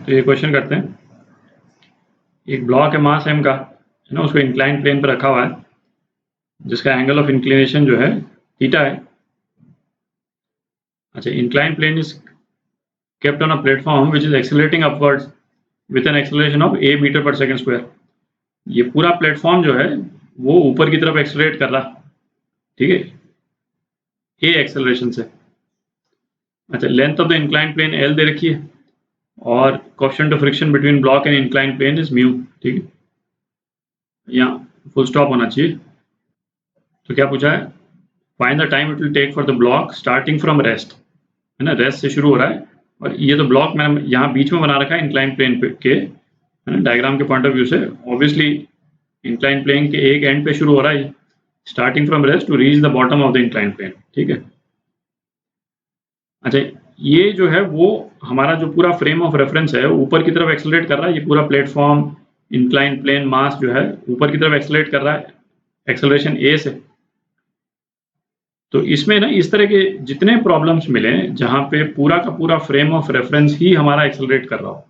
तो ये क्वेश्चन करते हैं। एक ब्लॉक है मास m का, है ना, उसको इंक्लाइन प्लेन पर रखा हुआ है जिसका एंगल ऑफ इंक्लिनेशन जो है थीटा है। अच्छा, incline plane is kept on a platform which is accelerating upwards with an acceleration of a metre पर सेकंड स्क्वायर। ये पूरा प्लेटफॉर्म जो है वो ऊपर की तरफ एक्सेलरेट कर रहा, ठीक है, a एक्सेलरेशन से। अच्छा, length of the incline plane l दे रखी है और coefficient of friction between block and incline plane is mu, ठीक है, यहाँ फुल स्टॉप होना चाहिए। तो क्या पूछा है, find the time it will take for the block starting from rest, है ना, रेस्ट से शुरू हो रहा है और ये तो ब्लॉक मैंने यहाँ बीच में बना रखा है इंक्लाइन प्लेन के, है ना, डायग्राम के पॉइंट ऑफ व्यू से। ऑब्वियसली इंक्लाइन प्लेन के एक एंड पे शुरू हो रहा है, starting from rest to reach the bottom of the incline plane, ठीक है। अच्छा, ये जो है वो हमारा जो पूरा फ्रेम ऑफ रेफरेंस है ऊपर की तरफ एक्सेलरेट कर रहा है। ये पूरा प्लेटफॉर्म इंक्लाइन प्लेन मास जो है ऊपर की तरफ एक्सेलरेट कर रहा है एक्सेलरेशन a से। तो इसमें ना इस तरह के जितने प्रॉब्लम्स मिले जहाँ पे पूरा का पूरा फ्रेम ऑफ रेफरेंस ही हमारा एक्सेलरेट कर रहा हो,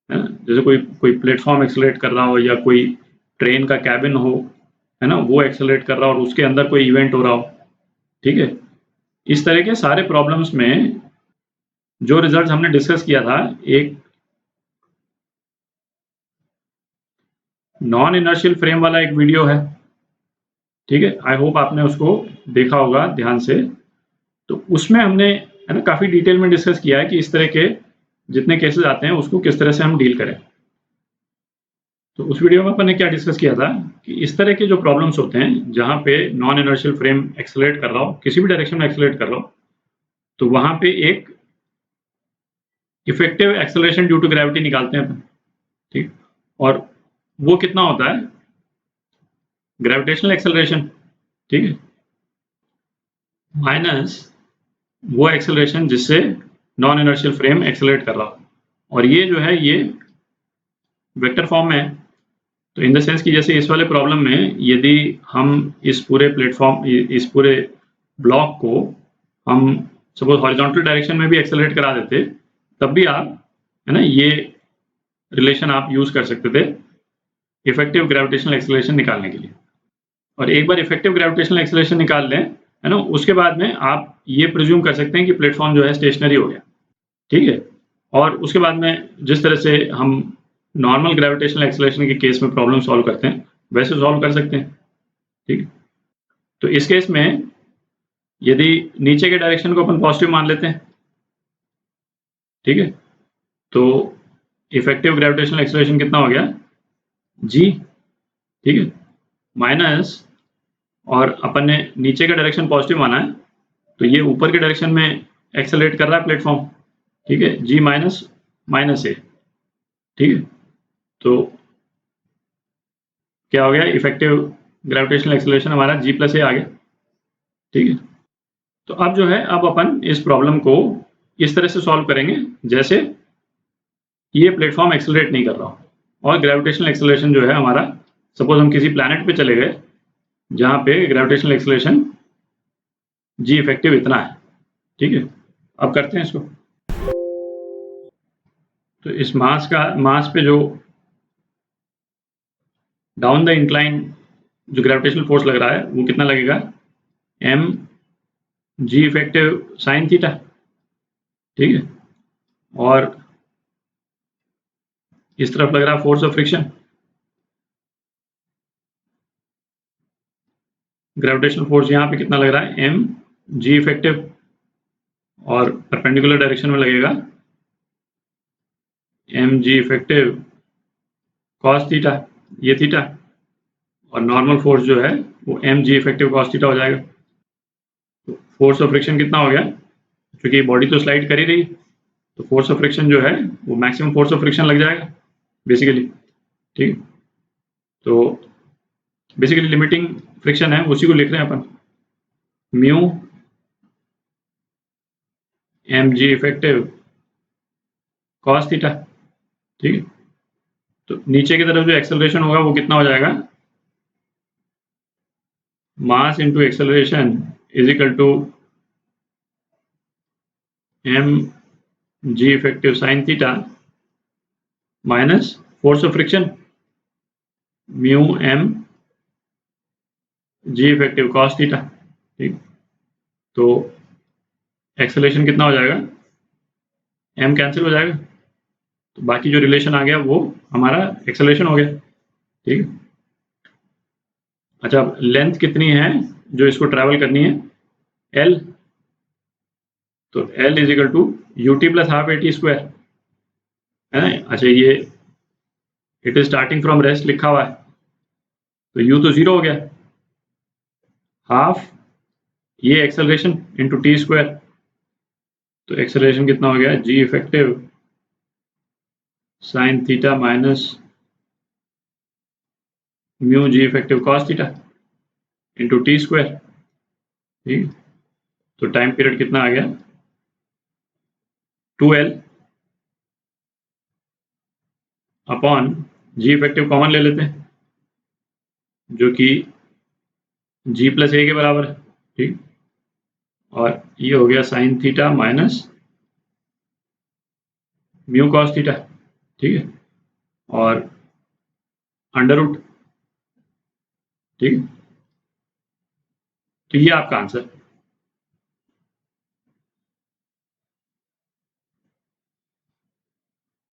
है ना, जैसे कोई प्लेटफॉर्म एक्सेलरेट कर रहा हो या कोई ट्रेन का कैबिन हो, है ना, वो एक्सेलरेट कर रहा हो और उसके अंदर कोई इवेंट हो रहा हो, ठीक है। इस तरह के सारे प्रॉब्लम्स में जो रिजल्ट हमने डिस्कस किया था, एक नॉन इनर्शियल फ्रेम वाला एक वीडियो है, ठीक है, आई होप आपने उसको देखा होगा ध्यान से। तो उसमें हमने, है ना, काफ़ी डिटेल में डिस्कस किया है कि इस तरह के जितने केसेस आते हैं उसको किस तरह से हम डील करें। तो उस वीडियो में अपन ने क्या डिस्कस किया था कि इस तरह के जो प्रॉब्लम्स होते हैं जहाँ पे नॉन इनर्शियल फ्रेम एक्सेलरेट कर रहा हो, किसी भी डायरेक्शन में एक्सेलरेट कर रहा हो, तो वहाँ पे एक effective acceleration due to gravity निकालते हैं अपन, ठीक, और वो कितना होता है, ग्रेविटेशनल एक्सेलरेशन, ठीक है, माइनस वो एक्सेलरेशन जिससे नॉन इनर्शियल फ्रेम एक्सेलरेट कर रहा हो। और ये जो है ये वेक्टर फॉर्म में है। तो इन द सेंस कि जैसे इस वाले प्रॉब्लम में यदि हम इस पूरे प्लेटफॉर्म, इस पूरे ब्लॉक को हम सपोज हॉरिजॉन्टल डायरेक्शन में भी एक्सेलरेट करा देते, तब भी आप, है ना, ये रिलेशन आप यूज कर सकते थे इफेक्टिव ग्रेविटेशनल एक्सेलरेशन निकालने के लिए। और एक बार इफेक्टिव ग्रेविटेशनल एक्सेलरेशन निकाल लें, है ना, उसके बाद में आप ये प्रिज्यूम कर सकते हैं कि प्लेटफॉर्म जो है स्टेशनरी हो गया, ठीक है। और उसके बाद में जिस तरह से हम नॉर्मल ग्रेविटेशनल एक्सेलरेशन के केस में प्रॉब्लम सॉल्व करते हैं वैसे सॉल्व कर सकते हैं, ठीक है। तो इस केस में यदि नीचे के डायरेक्शन को अपन पॉजिटिव मान लेते हैं, ठीक है, तो इफेक्टिव ग्रेविटेशनल एक्सेलरेशन कितना हो गया, g, ठीक है, माइनस, और अपन ने नीचे का डायरेक्शन पॉजिटिव माना है तो ये ऊपर के डायरेक्शन में एक्सेलरेट कर रहा है प्लेटफॉर्म, ठीक है, g माइनस माइनस a, ठीक है। तो क्या हो गया, इफेक्टिव ग्रेविटेशनल एक्सेलरेशन हमारा g प्लस a आ गया, ठीक है। तो अब जो है अब अपन इस प्रॉब्लम को इस तरह से सॉल्व करेंगे जैसे ये प्लेटफॉर्म एक्सेलरेट नहीं कर रहा हो और ग्रेविटेशनल एक्सेलरेशन जो है हमारा, सपोज हम किसी प्लैनेट पे चले गए जहाँ पे ग्रेविटेशनल एक्सेलरेशन g इफेक्टिव इतना है, ठीक है। अब करते हैं इसको। तो इस मास पे जो डाउन द इंक्लाइन जो ग्रेविटेशनल फोर्स लग रहा है वो कितना लगेगा, m g effective sine theta, ठीक है, और इस तरफ लग रहा है force of friction, gravitational force यहाँ पे कितना लग रहा है, m g इफेक्टिव, और परपेंडिकुलर डायरेक्शन में लगेगा m g effective cos theta, ये थीटा, और नॉर्मल फोर्स जो है वो m g effective cos theta हो जाएगा। तो फोर्स ऑफ फ्रिक्शन कितना हो गया, क्योंकि बॉडी तो स्लाइड कर ही रही, तो फोर्स ऑफ फ्रिक्शन जो है वो मैक्सिमम फोर्स ऑफ फ्रिक्शन लग जाएगा बेसिकली, ठीक। तो बेसिकली लिमिटिंग फ्रिक्शन है उसी को लिख रहे हैं अपन, mu m g effective cos theta, ठीक है। तो नीचे की तरफ जो एक्सेलरेशन होगा वो कितना हो जाएगा, mass into acceleration is equal to m g effective sine theta minus force of friction mu m g effective cos theta. ठीक, तो एक्सेलरेशन कितना हो जाएगा, एम कैंसिल हो जाएगा, तो बाकी जो रिलेशन आ गया वो हमारा एक्सेलरेशन हो गया। ठीक, अच्छा लेंथ कितनी है जो इसको ट्रैवल करनी है, एल, तो l is equal to u t plus half a t square है ना। अच्छा ये it is starting from rest लिखा हुआ है, तो यू तो जीरो हो गया, हाफ ये एक्सेलरेशन इंटू टी स्क्वायर, तो एक्सेलरेशन कितना हो गया, g effective sine theta minus mu g effective cos theta into t square. ठीक, तो टाइम पीरियड कितना आ गया, 2L अपॉन जी इफेक्टिव कॉमन ले लेते हैं जो कि जी प्लस ए के बराबर है। ठीक, और ये हो गया sign theta minus mu cos theta. ठीक है, और अंडर रूट। ठीक, तो ये आपका आंसर।